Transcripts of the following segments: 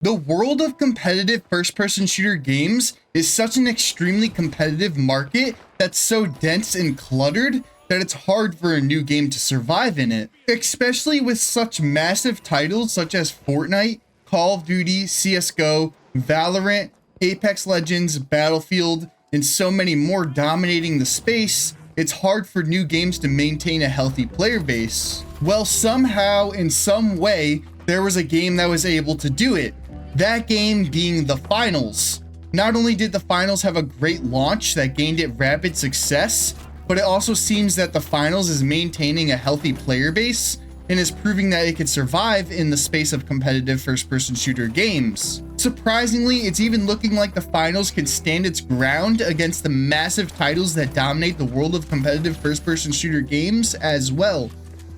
The world of competitive first-person shooter games is such an extremely competitive market that's so dense and cluttered that it's hard for a new game to survive in it, especially with such massive titles such as Fortnite, Call of Duty, CSGO, Valorant, Apex Legends, Battlefield, and so many more dominating the space. It's hard for new games to maintain a healthy player base. Well, somehow, in some way, there was a game that was able to do it. That game being the Finals. Not only did the Finals have a great launch that gained it rapid success, but it also seems that the Finals is maintaining a healthy player base and is proving that it could survive in the space of competitive first-person shooter games. Surprisingly, it's even looking like the Finals can stand its ground against the massive titles that dominate the world of competitive first-person shooter games as well.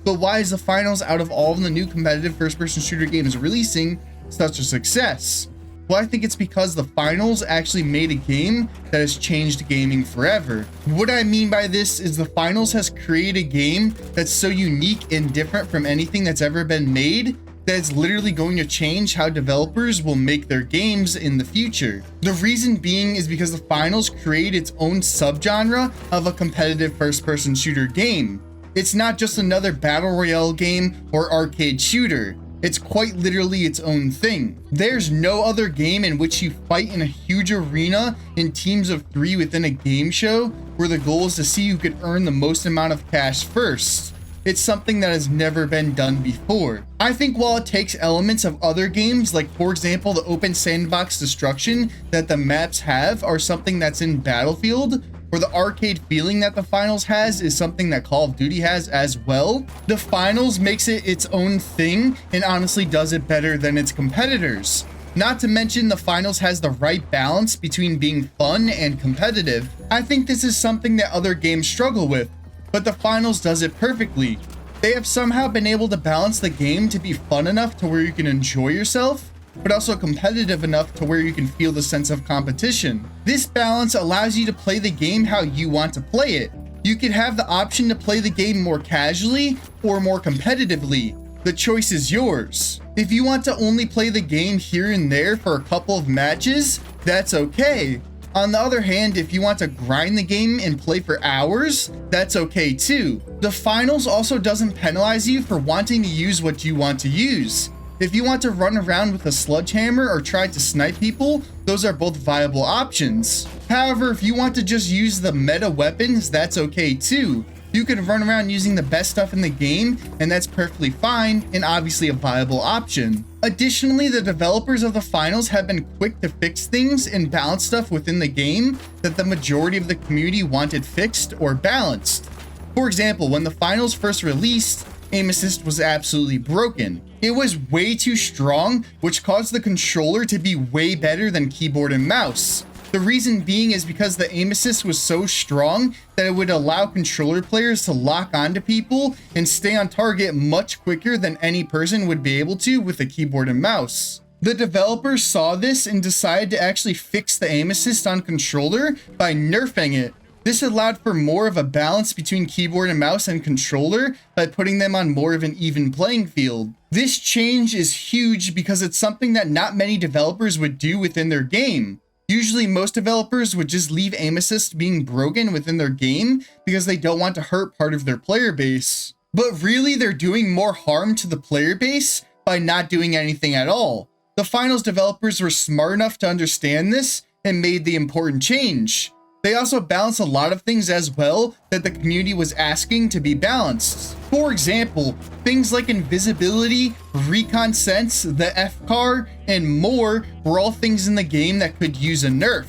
But why is the Finals, out of all of the new competitive first-person shooter games releasing, such a success? Well, I think it's because the Finals actually made a game that has changed gaming forever. What I mean by this is the Finals has created a game that's so unique and different from anything that's ever been made that it's literally going to change how developers will make their games in the future. The reason being is because the Finals create its own subgenre of a competitive first-person shooter game. It's not just another battle royale game or arcade shooter. It's quite literally its own thing. There's no other game in which you fight in a huge arena in teams of 3 within a game show where the goal is to see who could earn the most amount of cash first. It's something that has never been done before. I think while it takes elements of other games, like for example the open sandbox destruction that the maps have are something that's in Battlefield, or the arcade feeling that the Finals has is something that Call of Duty has as well, the Finals makes it its own thing and honestly does it better than its competitors. Not to mention the Finals has the right balance between being fun and competitive. I think this is something that other games struggle with, but the Finals does it perfectly. They have somehow been able to balance the game to be fun enough to where you can enjoy yourself, but also competitive enough to where you can feel the sense of competition. This balance allows you to play the game how you want to play it. You can have the option to play the game more casually or more competitively. The choice is yours. If you want to only play the game here and there for a couple of matches, that's okay. On the other hand, if you want to grind the game and play for hours, that's okay too. The Finals also doesn't penalize you for wanting to use what you want to use. If you want to run around with a sledgehammer or try to snipe people, those are both viable options. However, if you want to just use the meta weapons, that's okay too. You can run around using the best stuff in the game, and that's perfectly fine and obviously a viable option. Additionally, the developers of the Finals have been quick to fix things and balance stuff within the game that the majority of the community wanted fixed or balanced. For example, when the Finals first released, aim assist was absolutely broken. It was way too strong, which caused the controller to be way better than keyboard and mouse. The reason being is because the aim assist was so strong that it would allow controller players to lock onto people and stay on target much quicker than any person would be able to with a keyboard and mouse. The developers saw this and decided to actually fix the aim assist on controller by nerfing it. This allowed for more of a balance between keyboard and mouse and controller by putting them on more of an even playing field. This change is huge because it's something that not many developers would do within their game. Usually most developers would just leave aim assist being broken within their game because they don't want to hurt part of their player base. But really they're doing more harm to the player base by not doing anything at all. The Finals developers were smart enough to understand this and made the important change. They also balance a lot of things as well that the community was asking to be balanced. For example, things like invisibility, recon sense, the F-car, and more were all things in the game that could use a nerf.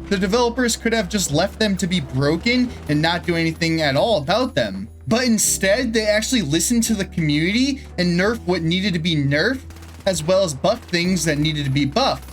The developers could have just left them to be broken and not do anything at all about them. But instead, they actually listened to the community and nerfed what needed to be nerfed, as well as buffed things that needed to be buffed.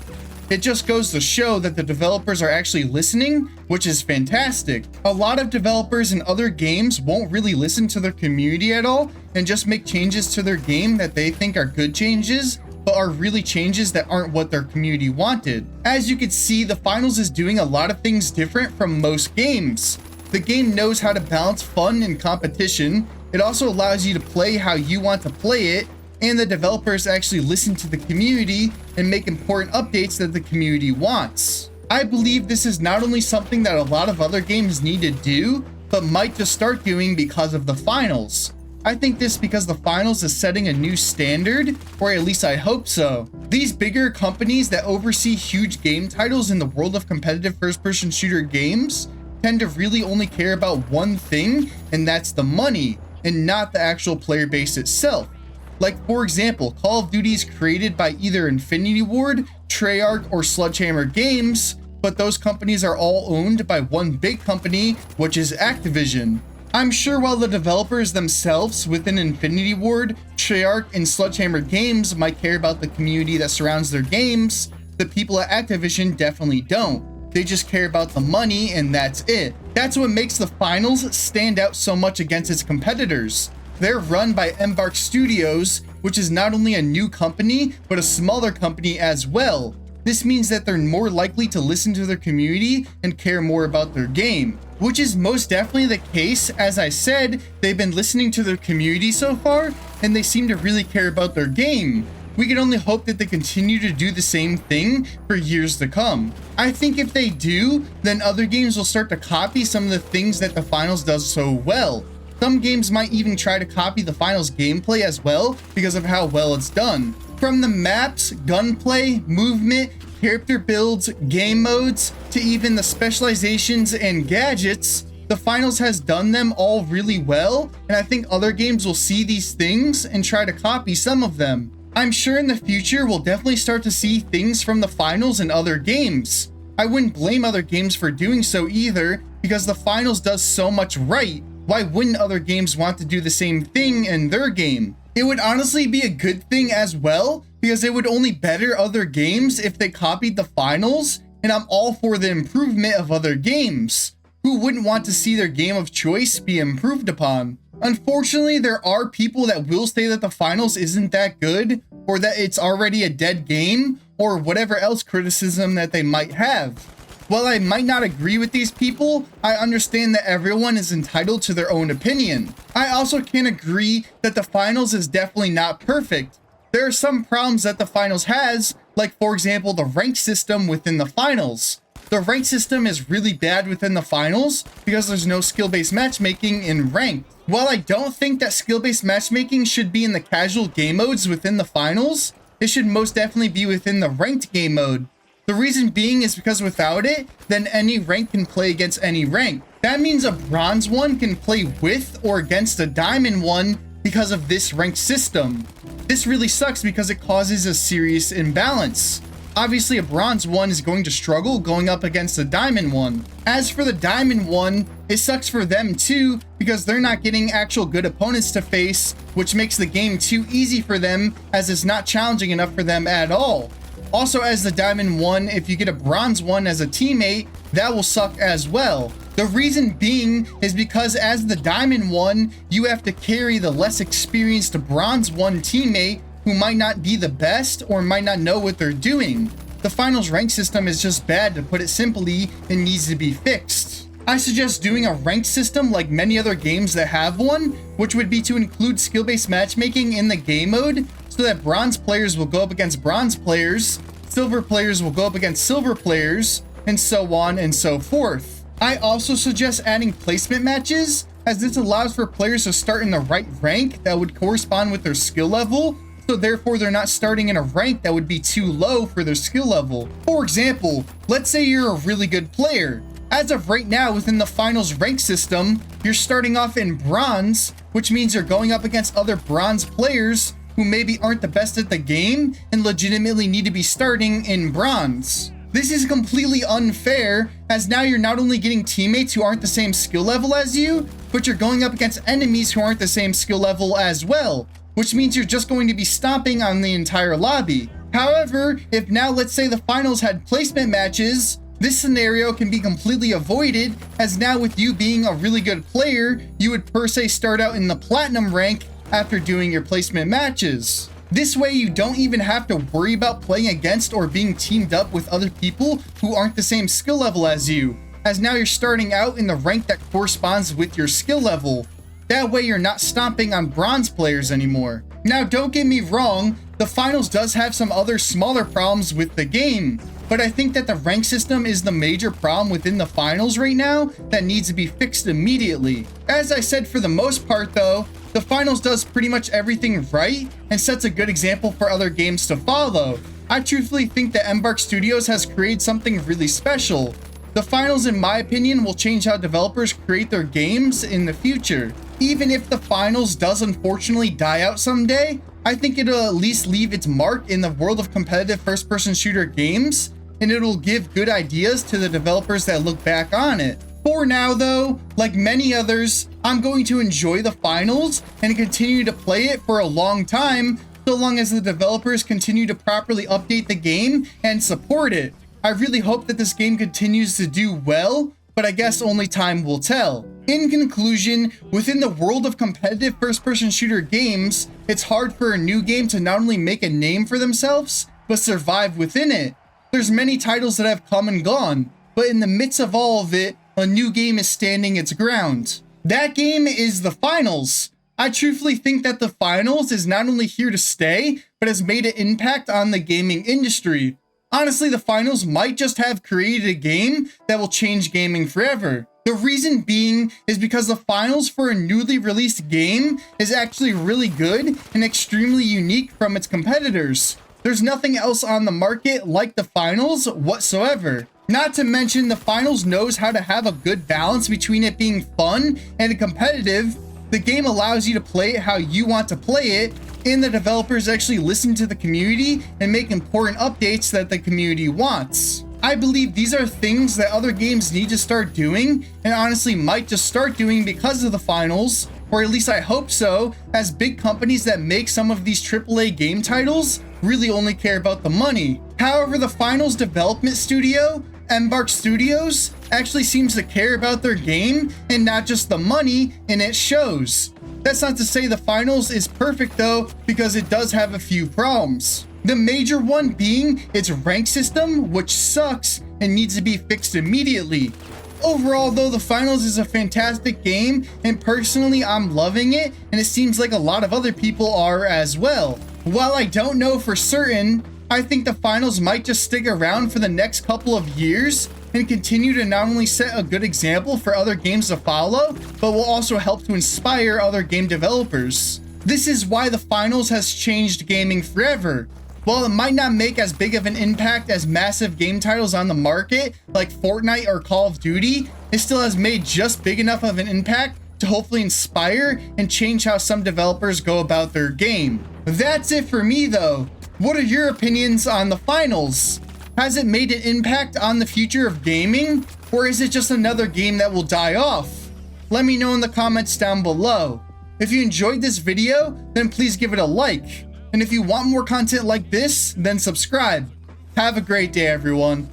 It just goes to show that the developers are actually listening, which is fantastic. A lot of developers in other games won't really listen to their community at all and just make changes to their game that they think are good changes, but are really changes that aren't what their community wanted. As you can see, the Finals is doing a lot of things different from most games. The game knows how to balance fun and competition. It also allows you to play how you want to play it, and the developers actually listen to the community and make important updates that the community wants. I believe this is not only something that a lot of other games need to do, but might just start doing because of the finals. I think this because the finals is setting a new standard, or at least I hope so. These bigger companies that oversee huge game titles in the world of competitive first-person shooter games tend to really only care about one thing, and that's the money, and not the actual player base itself. Like, for example, Call of Duty is created by either Infinity Ward, Treyarch, or Sledgehammer Games, but those companies are all owned by one big company, which is Activision. I'm sure while the developers themselves within Infinity Ward, Treyarch, and Sledgehammer Games might care about the community that surrounds their games, the people at Activision definitely don't. They just care about the money, and that's it. That's what makes the finals stand out so much against its competitors. They're run by Embark Studios, which is not only a new company, but a smaller company as well. This means that they're more likely to listen to their community and care more about their game, which is most definitely the case. As I said, they've been listening to their community so far, and they seem to really care about their game. We can only hope that they continue to do the same thing for years to come. I think if they do, then other games will start to copy some of the things that the finals does so well. Some games might even try to copy the finals gameplay as well because of how well it's done. From the maps, gunplay, movement, character builds, game modes, to even the specializations and gadgets, the finals has done them all really well, and I think other games will see these things and try to copy some of them. I'm sure in the future we'll definitely start to see things from the finals in other games. I wouldn't blame other games for doing so either, because the finals does so much right. Why wouldn't other games want to do the same thing in their game? It would honestly be a good thing as well, because it would only better other games if they copied the finals, and I'm all for the improvement of other games. Who wouldn't want to see their game of choice be improved upon? Unfortunately, there are people that will say that the finals isn't that good, or that it's already a dead game, or whatever else criticism that they might have. While I might not agree with these people, I understand that everyone is entitled to their own opinion. I also can agree that the finals is definitely not perfect. There are some problems that the finals has, like for example the rank system within the finals. The rank system is really bad within the finals because there's no skill-based matchmaking in ranked. While I don't think that skill-based matchmaking should be in the casual game modes within the finals, it should most definitely be within the ranked game mode. The reason being is because without it, then any rank can play against any rank. That means a bronze one can play with or against a diamond one because of this rank system. This really sucks because it causes a serious imbalance. Obviously, a bronze one is going to struggle going up against a diamond one. As for the diamond one, it sucks for them too because they're not getting actual good opponents to face, which makes the game too easy for them as it's not challenging enough for them at all. Also, as the diamond one, if you get a bronze one as a teammate, that will suck as well. The reason being is because as the diamond one, you have to carry the less experienced bronze one teammate who might not be the best or might not know what they're doing. The finals rank system is just bad, to put it simply, and needs to be fixed. I suggest doing a ranked system like many other games that have one, which would be to include skill-based matchmaking in the game mode, so that bronze players will go up against bronze players, silver players will go up against silver players, and so on and so forth. I also suggest adding placement matches, as this allows for players to start in the right rank that would correspond with their skill level, so therefore they're not starting in a rank that would be too low for their skill level. For example, let's say you're a really good player. As of right now within the finals rank system, you're starting off in bronze, which means you're going up against other bronze players who maybe aren't the best at the game and legitimately need to be starting in bronze. This is completely unfair, as now you're not only getting teammates who aren't the same skill level as you, but you're going up against enemies who aren't the same skill level as well, which means you're just going to be stomping on the entire lobby. However, if now let's say the finals had placement matches, this scenario can be completely avoided, as now with you being a really good player, you would per se start out in the platinum rank after doing your placement matches. This way you don't even have to worry about playing against or being teamed up with other people who aren't the same skill level as you, as now you're starting out in the rank that corresponds with your skill level. That way you're not stomping on bronze players anymore. Now, don't get me wrong, the finals does have some other smaller problems with the game, but I think that the rank system is the major problem within the finals right now that needs to be fixed immediately. As I said, for the most part though, the finals does pretty much everything right and sets a good example for other games to follow. I truthfully think that Embark Studios has created something really special. The finals, in my opinion, will change how developers create their games in the future. Even if the finals does unfortunately die out someday, I think it'll at least leave its mark in the world of competitive first-person shooter games, and it'll give good ideas to the developers that look back on it. For now though, like many others, I'm going to enjoy the finals and continue to play it for a long time, so long as the developers continue to properly update the game and support it. I really hope that this game continues to do well, but I guess only time will tell. In conclusion, within the world of competitive first-person shooter games, it's hard for a new game to not only make a name for themselves, but survive within it. There's many titles that have come and gone, but in the midst of all of it, a new game is standing its ground. That game is the finals. I truthfully think that the finals is not only here to stay, but has made an impact on the gaming industry. Honestly, the finals might just have created a game that will change gaming forever. The reason being is because the finals for a newly released game is actually really good and extremely unique from its competitors. There's nothing else on the market like the finals whatsoever. Not to mention, the finals knows how to have a good balance between it being fun and competitive. The game allows you to play it how you want to play it, and the developers actually listen to the community and make important updates that the community wants. I believe these are things that other games need to start doing, and honestly might just start doing because of the finals, or at least I hope so, as big companies that make some of these AAA game titles really only care about the money. However, the finals development studio, Embark Studios, actually seems to care about their game and not just the money, and it shows. That's not to say the finals is perfect though, because it does have a few problems. The major one being its rank system, which sucks and needs to be fixed immediately. Overall though, the finals is a fantastic game, and personally I'm loving it, and it seems like a lot of other people are as well. While I don't know for certain, I think the finals might just stick around for the next couple of years and continue to not only set a good example for other games to follow, but will also help to inspire other game developers. This is why the finals has changed gaming forever. While it might not make as big of an impact as massive game titles on the market like Fortnite or Call of Duty, it still has made just big enough of an impact to hopefully inspire and change how some developers go about their game. That's it for me though. What are your opinions on the finals? Has it made an impact on the future of gaming, or is it just another game that will die off? Let me know in the comments down below. If you enjoyed this video, then please give it a like. And if you want more content like this, then subscribe. Have a great day, everyone.